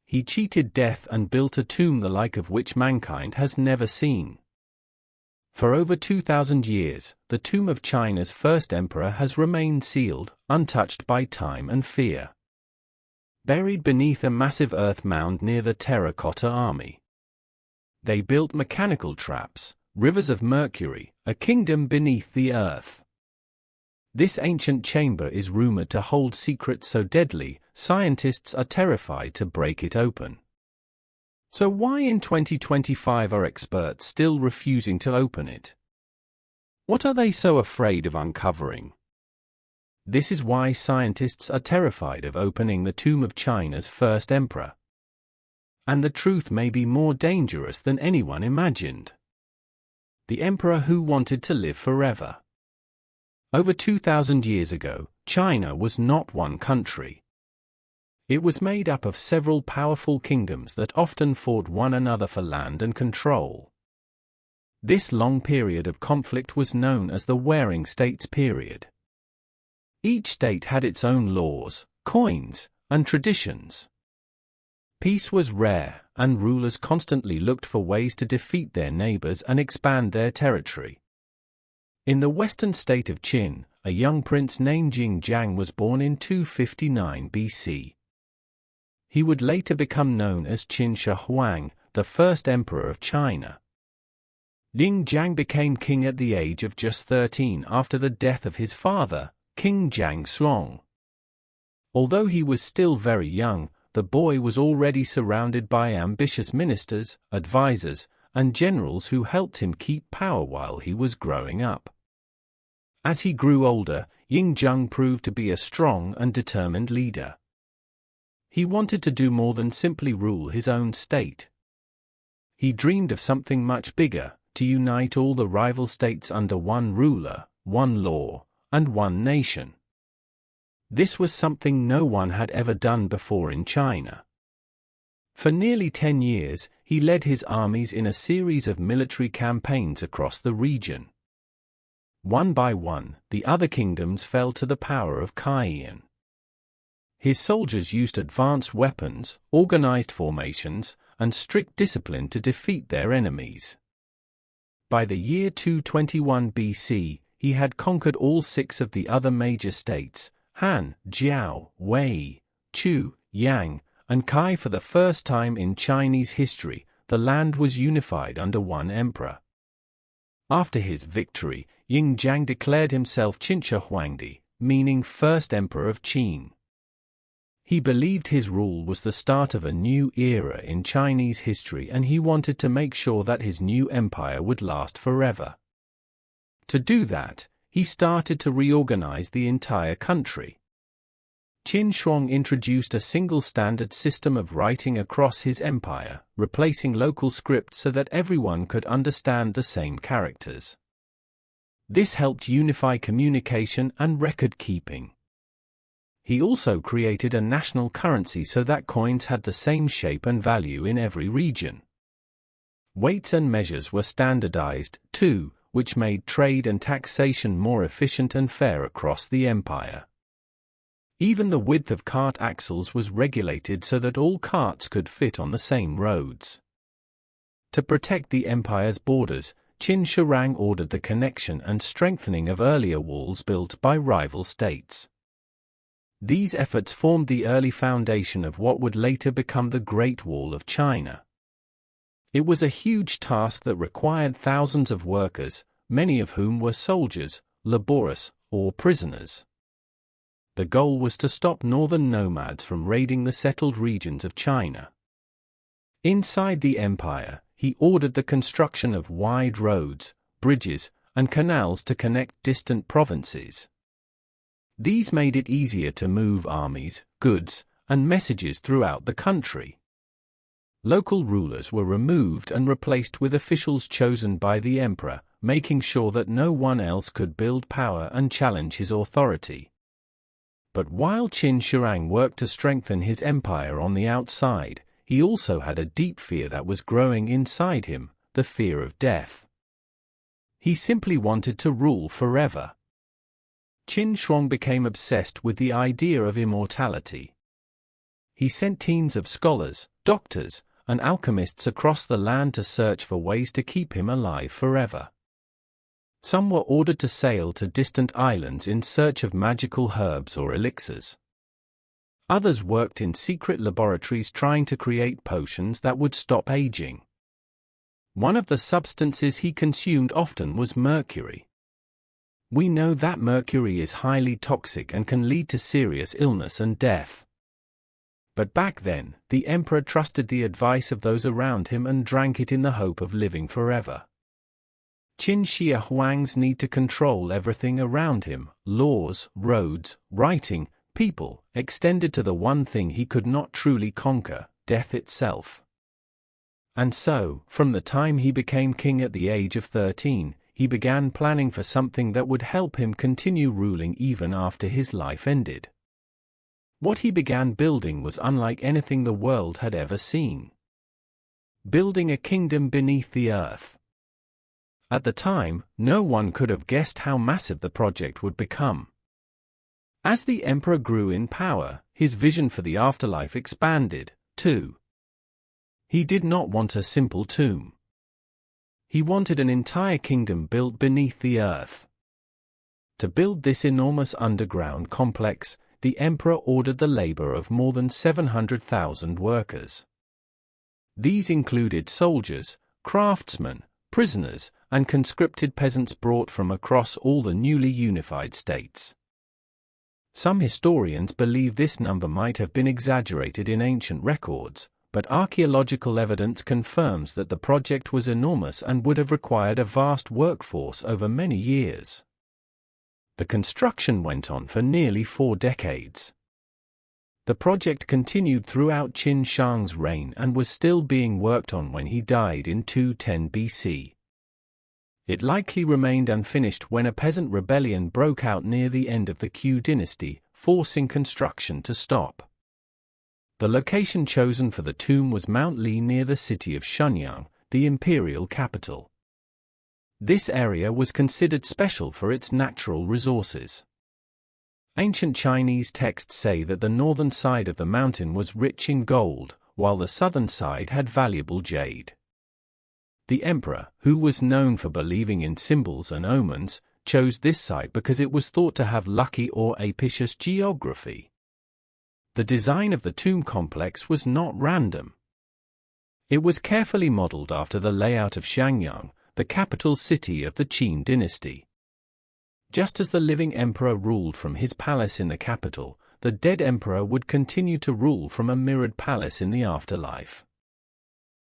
he cheated death and built a tomb the like of which mankind has never seen. For over 2,000 years, the tomb of China's first emperor has remained sealed, untouched by time and fear. Buried beneath a massive earth mound near the Terracotta army. They built mechanical traps, rivers of mercury, a kingdom beneath the earth. This ancient chamber is rumored to hold secrets so deadly, scientists are terrified to break it open. So why in 2025 are experts still refusing to open it? What are they so afraid of uncovering? This is why scientists are terrified of opening the tomb of China's first emperor. And the truth may be more dangerous than anyone imagined. The emperor who wanted to live forever. Over 2,000 years ago, China was not one country. It was made up of several powerful kingdoms that often fought one another for land and control. This long period of conflict was known as the Warring States period. Each state had its own laws, coins, and traditions. Peace was rare, and rulers constantly looked for ways to defeat their neighbors and expand their territory. In the western state of Qin, a young prince named Xinjiang was born in 259 BC. He would later become known as Qin Shi Huang, the first emperor of China. Xinjiang became king at the age of just 13 after the death of his father, King Jiangxuang. Although he was still very young, the boy was already surrounded by ambitious ministers, advisors, and generals who helped him keep power while he was growing up. As he grew older, Xinjiang proved to be a strong and determined leader. He wanted to do more than simply rule his own state. He dreamed of something much bigger, to unite all the rival states under one ruler, one law, and one nation. This was something no one had ever done before in China. For nearly 10 years, he led his armies in a series of military campaigns across the region. One by one, the other kingdoms fell to the power of Kaiyan. His soldiers used advanced weapons, organized formations, and strict discipline to defeat their enemies. By the year 221 BC, he had conquered all 6 of the other major states, Han, Jiao, Wei, Chu, Yang, and Kai. For the first time in Chinese history, the land was unified under one emperor. After his victory, Xinjiang declared himself Qin Shi Huangdi, meaning first emperor of Qin. He believed his rule was the start of a new era in Chinese history, and he wanted to make sure that his new empire would last forever. To do that, he started to reorganize the entire country. Qin Huang introduced a single standard system of writing across his empire, replacing local scripts so that everyone could understand the same characters. This helped unify communication and record-keeping. He also created a national currency so that coins had the same shape and value in every region. Weights and measures were standardized, too, which made trade and taxation more efficient and fair across the empire. Even the width of cart axles was regulated so that all carts could fit on the same roads. To protect the empire's borders, Qin Shi Huang ordered the connection and strengthening of earlier walls built by rival states. These efforts formed the early foundation of what would later become the Great Wall of China. It was a huge task that required thousands of workers, many of whom were soldiers, laborious, or prisoners. The goal was to stop northern nomads from raiding the settled regions of China. Inside the empire, he ordered the construction of wide roads, bridges, and canals to connect distant provinces. These made it easier to move armies, goods, and messages throughout the country. Local rulers were removed and replaced with officials chosen by the emperor, making sure that no one else could build power and challenge his authority. But while Qin Shi Huang worked to strengthen his empire on the outside, he also had a deep fear that was growing inside him, the fear of death. He simply wanted to rule forever. Qin Shi Huang became obsessed with the idea of immortality. he sent teams of scholars, doctors, and alchemists across the land to search for ways to keep him alive forever. Some were ordered to sail to distant islands in search of magical herbs or elixirs. Others worked in secret laboratories trying to create potions that would stop aging. One of the substances he consumed often was mercury. We know that mercury is highly toxic and can lead to serious illness and death. But back then, the emperor trusted the advice of those around him and drank it in the hope of living forever. Qin Shi Huang's need to control everything around him, laws, roads, writing, people, extended to the one thing he could not truly conquer, death itself. And so, from the time he became king at the age of 13, he began planning for something that would help him continue ruling even after his life ended. What he began building was unlike anything the world had ever seen. Building a kingdom beneath the earth. At the time, no one could have guessed how massive the project would become. As the emperor grew in power, his vision for the afterlife expanded, too. He did not want a simple tomb. He wanted an entire kingdom built beneath the earth. To build this enormous underground complex, the emperor ordered the labor of more than 700,000 workers. These included soldiers, craftsmen, prisoners, and conscripted peasants brought from across all the newly unified states. Some historians believe this number might have been exaggerated in ancient records, but archaeological evidence confirms that the project was enormous and would have required a vast workforce over many years. The construction went on for nearly 4 decades. The project continued throughout Qin Shang's reign and was still being worked on when he died in 210 BC. It likely remained unfinished when a peasant rebellion broke out near the end of the Qu dynasty, forcing construction to stop. The location chosen for the tomb was Mount Li near the city of Shenyang, the imperial capital. This area was considered special for its natural resources. Ancient Chinese texts say that the northern side of the mountain was rich in gold, while the southern side had valuable jade. The emperor, who was known for believing in symbols and omens, chose this site because it was thought to have lucky or auspicious geography. The design of the tomb complex was not random. It was carefully modeled after the layout of Shenyang, the capital city of the Qin dynasty. Just as the living emperor ruled from his palace in the capital, the dead emperor would continue to rule from a mirrored palace in the afterlife.